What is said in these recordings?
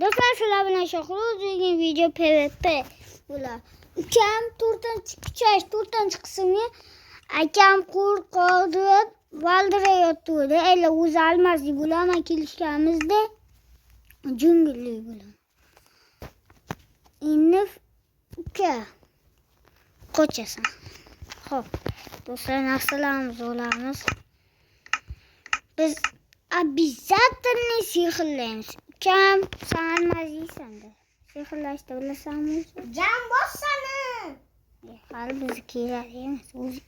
Do'stlar, sizlar bilan Shohruz degan video PvP bular. Ukam to'rtinchi qismi akam qo'rqdi, valdirayotdi. Ela o'zi almasli bilan kelishganimizda junglli bilan. Endi uka qochasan. Xo'p, do'stlar, narsalarimizni olamiz. Biz обязательно sehrlaymiz. Ukam, sen maziysan-da. Sehrlashni bilasanmi? Jan bossana. Hali bizni kerak emas. O'zi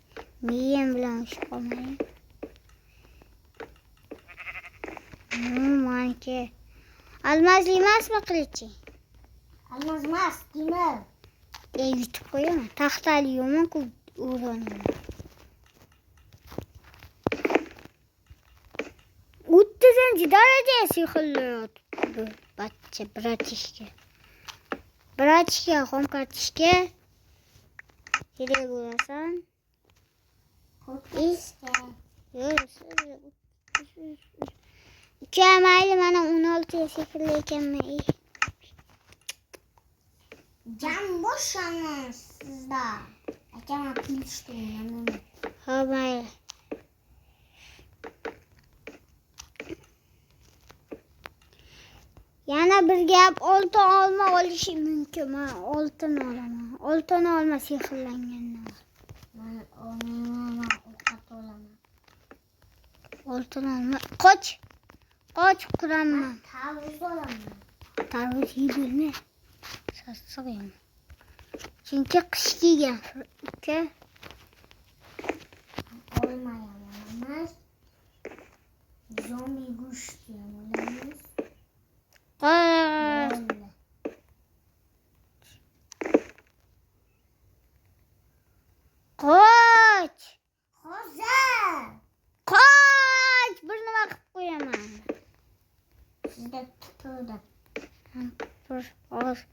miyam bilan ish qolmaydi. Manki. Almazli emasmi qilichi? Almaz emas, temir. Yutib qo'yaman. Taxtali yomon-ku o'ranaman. 30 daraja sehrlayapti. Bachcha, bratishka. Xomkartishka. Kerak bo'lasan. Uka, mayli, mana 16 ga sehrlaykanman. Jan bossana sizda. Akam kulishdim. Ha, mayli. Yana bir gap, oltin olma olishi mumkin. Men oltin olaman. Oltin olma sehrlangandan. Men olmayman, ovqat olaman. Oltin olma. Qoch quraman. Tarvuz olaman. Tarvuz yeyilma. Sassiq. Chunki qish kelgan. Uka. Olmayman. Zombi go'shti olamiz. Qoch! Hozir. Qoch! Bir nima qilib qo'yaman. Sizda tutdim. Hozir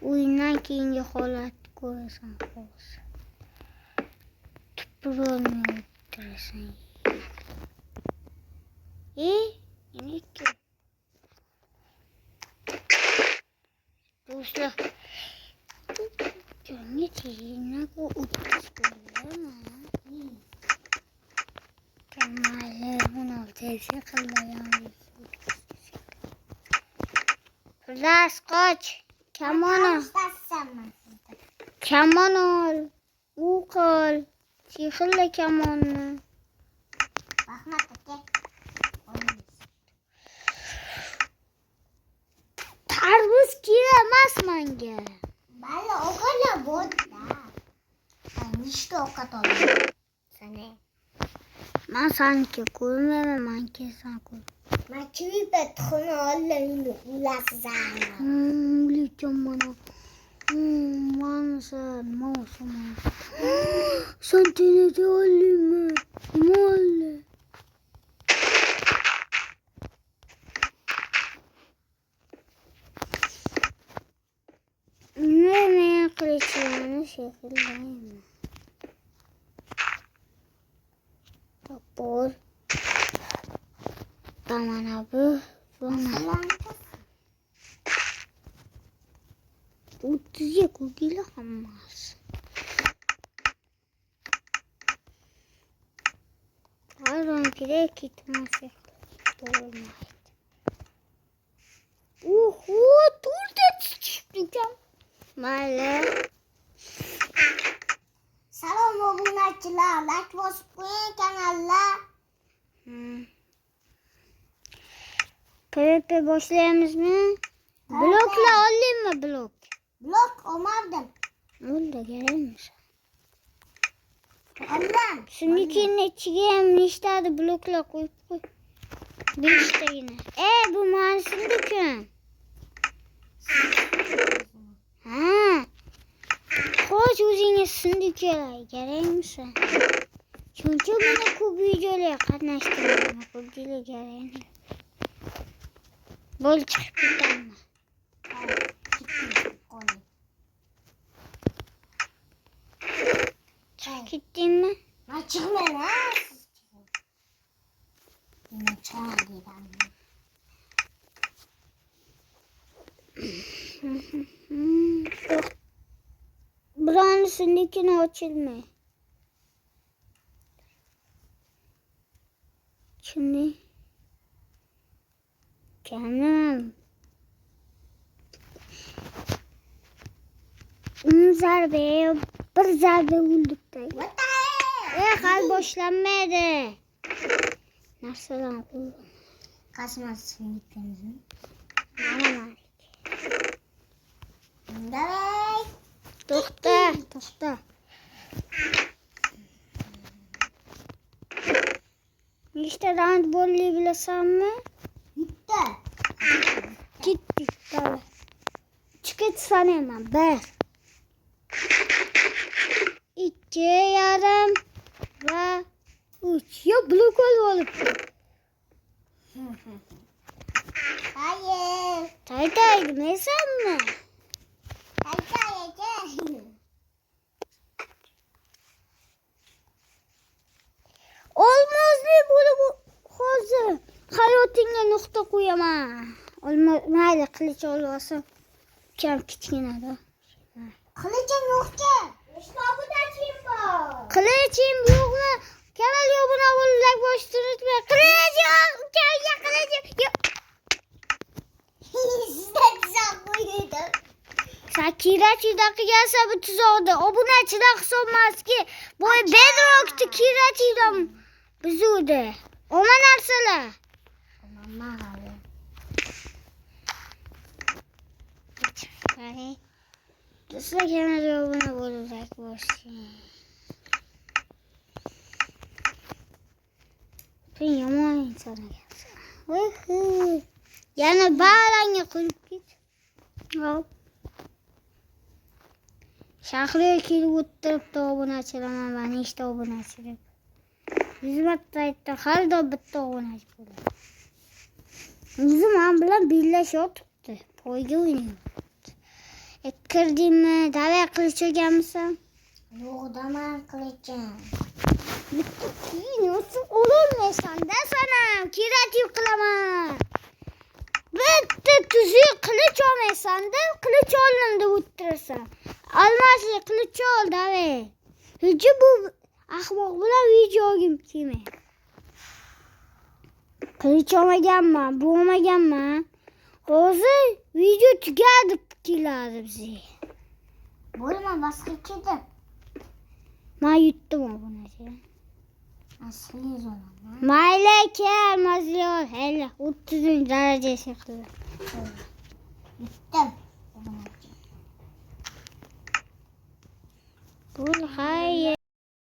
o'yindan keyingi holat ko'rasan hozir. Tupurolmay o'tirasan. Nima? Do'stlar, jonga teginaku o'tkazganman. Mayli, 16 sehrlagan. Firdas, qoch. Kamon ol. O'qil. Sehrla kamonni. Rahmat aka. Tarvuz kerak emas menga. Bali o'qila bo'dda. Nechta ovqat olaman? Sana. Men sanki ko'rmayman, menga san ko'r. Men kivipa tuxumni oldim, ulasizam. Lekin mana. Mansan, mavsum. Sen tenete olaymi? Molle. Men qilichlarni sehrlayman. Bor. Mana bu. 30 ga ko'gila hammasi. Ayron kerak ketmasa bo'lmaydi. To'rtta chiqdi ekan. Mayli. Salom obunachilar, like bosib qo'ying kanalga. PvP boshlayamizmi? Bloklar olaymi, blok? Blok olmadim. Unda kerakmi? Oldim. Shuningki ichiga ham nechta bloklar qo'yib qo'y. 5 tagina. Bu meni sindikan. Xo'sh, o'zingga sindikan kerakmi? Chunki buni ko'p videolar qatnashtirdim. Ko'pchilik kerak. Bo'l chiqib ketaman. Chiqib ketdingmi? Men chiqmayman. Men chiqaman. açılsın lekin açılmıyor. Şimdi canım. Zarbe, bir zarbe vurduk da. What the hell? Hal boşlanmadı. Nasıl oldu? Kaçmazsın gittiğinizin. Aman Evet. Toxta. İşte handbolli bilesem mi? Gitti. Gittik tabi. Çıkıt sanayım ben. 2 yarım ve 3. Ya blok olup. Hayır. Taytaydı mesela mi? Hayır. Olmaz ne bu hazır. Hayatına nokta koyamam. Olmaz. Nerede kılıç olursa. Kem kiçkine de. Kılıcım yoktu. İşte bu da kim bu? Kılıçım yok mu? Kemal yok buna vurulak boş tutma. Kılıç yok. Ya kılıç yok. Sizden güzel buyurdu. Sen kireçideki gelse bu tuz oldu. O buna çırak sonmaz ki. Bu bedrock'tu kireçidem. Bizude. Ona nasıl? Mama abi. Nasıl Kemal yok buna vurulak boş. Ben yaman insana gelse. Yani bağıran yakılıp git. Hop. Şahlı kilip oturup da obunu açılamam ben işte obunu açırıp. Bizim hatta her da bitti obunu açıp. Bizim ambulan birleş oturttu. Poyga oynuyor. Kırdığımı davaya kılıç gelmişsem. Yok da kılıcım. Nasıl olur mu sen de sana? Kirat yıkılama. Bitti tuzu kılıç olmasan da kılıç olundu uttırırsan. Almazsa kılıç oldu abi. Hiç bu ahmak bula video gibi kimi? Kılıç olmayan bu olmayan Oğuz'u video tükendik ki lazım bizi. Vurma baskı kedim. Ben yuttum o bunu. Asılıyız olan. Maleke almazıyor. Hele 30. derecesi kılıyor. Gittim. Bu hayır.